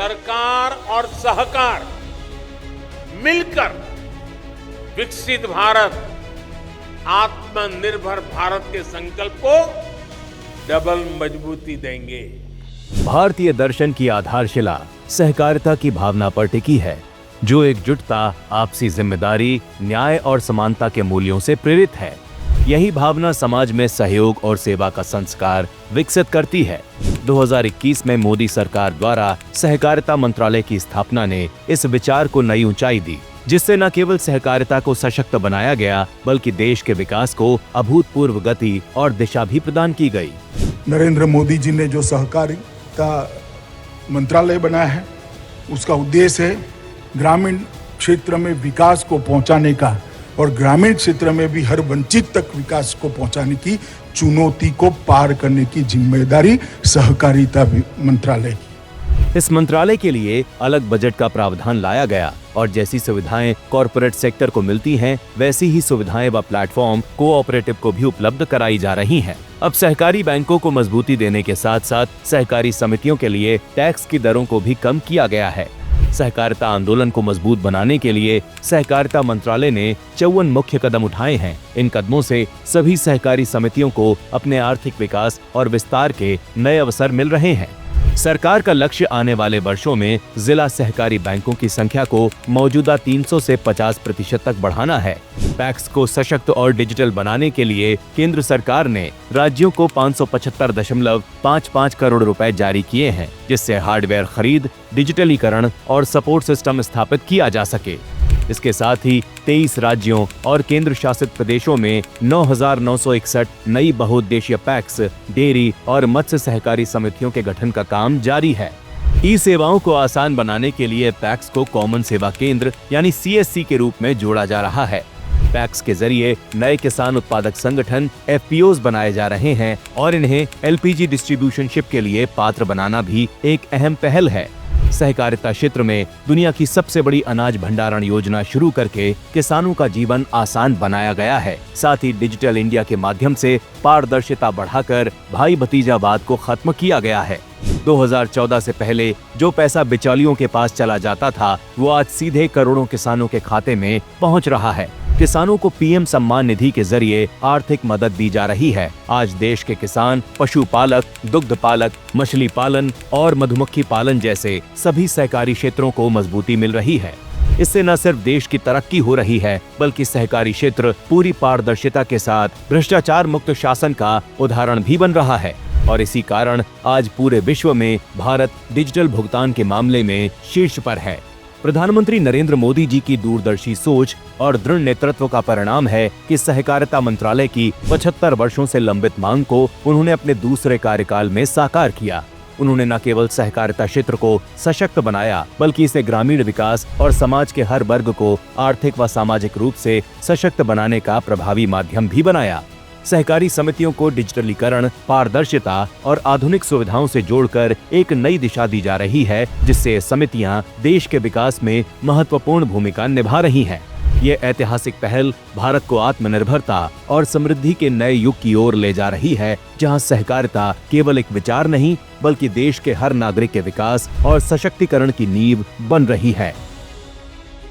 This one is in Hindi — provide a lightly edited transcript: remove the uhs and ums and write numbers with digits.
सरकार और सहकार मिलकर विकसित भारत, आत्मनिर्भर भारत के संकल्प को डबल मजबूती देंगे। भारतीय दर्शन की आधारशिला सहकारिता की भावना पर टिकी है, जो एकजुटता, आपसी जिम्मेदारी, न्याय और समानता के मूल्यों से प्रेरित है। यही भावना समाज में सहयोग और सेवा का संस्कार विकसित करती है। 2021 में मोदी सरकार द्वारा सहकारिता मंत्रालय की स्थापना ने इस विचार को नई ऊंचाई दी, जिससे न केवल सहकारिता को सशक्त बनाया गया, बल्कि देश के विकास को अभूतपूर्व गति और दिशा भी प्रदान की गई। नरेंद्र मोदी जी ने जो सहकारिता मंत्रालय बनाया है, उसका उद्देश्य है ग्रामीण क्षेत्र में विकास को पहुंचाने का और ग्रामीण क्षेत्र में भी हर वंचित तक विकास को पहुंचाने की चुनौती को पार करने की जिम्मेदारी सहकारिता मंत्रालय की। इस मंत्रालय के लिए अलग बजट का प्रावधान लाया गया और जैसी सुविधाएं कॉरपोरेट सेक्टर को मिलती हैं, वैसी ही सुविधाएं व प्लेटफॉर्म कोऑपरेटिव को भी उपलब्ध कराई जा रही हैं। अब सहकारी बैंकों को मजबूती देने के साथ साथ सहकारी समितियों के लिए टैक्स की दरों को भी कम किया गया है। सहकारिता आंदोलन को मजबूत बनाने के लिए सहकारिता मंत्रालय ने 54 मुख्य कदम उठाए हैं। इन कदमों से सभी सहकारी समितियों को अपने आर्थिक विकास और विस्तार के नए अवसर मिल रहे हैं। सरकार का लक्ष्य आने वाले वर्षों में जिला सहकारी बैंकों की संख्या को मौजूदा 300 से 50% तक बढ़ाना है। पैक्स को सशक्त और डिजिटल बनाने के लिए केंद्र सरकार ने राज्यों को 575.55 करोड़ रुपए जारी किए हैं, जिससे हार्डवेयर खरीद, डिजिटलीकरण और सपोर्ट सिस्टम स्थापित किया जा सके। इसके साथ ही 23 राज्यों और केंद्र शासित प्रदेशों में 9,961 नई बहुउद्देशीय पैक्स, डेयरी और मत्स्य सहकारी समितियों के गठन का काम जारी है। ई सेवाओं को आसान बनाने के लिए पैक्स को कॉमन सेवा केंद्र यानी CSC के रूप में जोड़ा जा रहा है। पैक्स के जरिए नए किसान उत्पादक संगठन FPOs बनाए जा रहे हैं और इन्हें LPG डिस्ट्रीब्यूशनशिप के लिए पात्र बनाना भी एक अहम पहल है। सहकारिता क्षेत्र में दुनिया की सबसे बड़ी अनाज भंडारण योजना शुरू करके किसानों का जीवन आसान बनाया गया है। साथ ही डिजिटल इंडिया के माध्यम से पारदर्शिता बढ़ाकर भाई भतीजावाद को खत्म किया गया है। 2014 से पहले जो पैसा बिचौलियों के पास चला जाता था, वो आज सीधे करोड़ों किसानों के खाते में पहुंच रहा है। किसानों को PM सम्मान निधि के जरिए आर्थिक मदद दी जा रही है। आज देश के किसान पशुपालक, दुग्ध पालक, मछली पालन और मधुमक्खी पालन जैसे सभी सहकारी क्षेत्रों को मजबूती मिल रही है। इससे न सिर्फ देश की तरक्की हो रही है, बल्कि सहकारी क्षेत्र पूरी पारदर्शिता के साथ भ्रष्टाचार मुक्त शासन का उदाहरण भी बन रहा है। और इसी कारण आज पूरे विश्व में भारत डिजिटल भुगतान के मामले में शीर्ष पर है। प्रधानमंत्री नरेंद्र मोदी जी की दूरदर्शी सोच और दृढ़ नेतृत्व का परिणाम है कि सहकारिता मंत्रालय की 75 वर्षों से लंबित मांग को उन्होंने अपने दूसरे कार्यकाल में साकार किया। उन्होंने न केवल सहकारिता क्षेत्र को सशक्त बनाया, बल्कि इसे ग्रामीण विकास और समाज के हर वर्ग को आर्थिक व सामाजिक रूप से सशक्त बनाने का प्रभावी माध्यम भी बनाया। सहकारी समितियों को डिजिटलीकरण, पारदर्शिता और आधुनिक सुविधाओं से जोड़कर एक नई दिशा दी जा रही है, जिससे समितियां देश के विकास में महत्वपूर्ण भूमिका निभा रही हैं। ये ऐतिहासिक पहल भारत को आत्मनिर्भरता और समृद्धि के नए युग की ओर ले जा रही है, जहां सहकारिता केवल एक विचार नहीं, बल्कि देश के हर नागरिक के विकास और सशक्तिकरण की नींव बन रही है।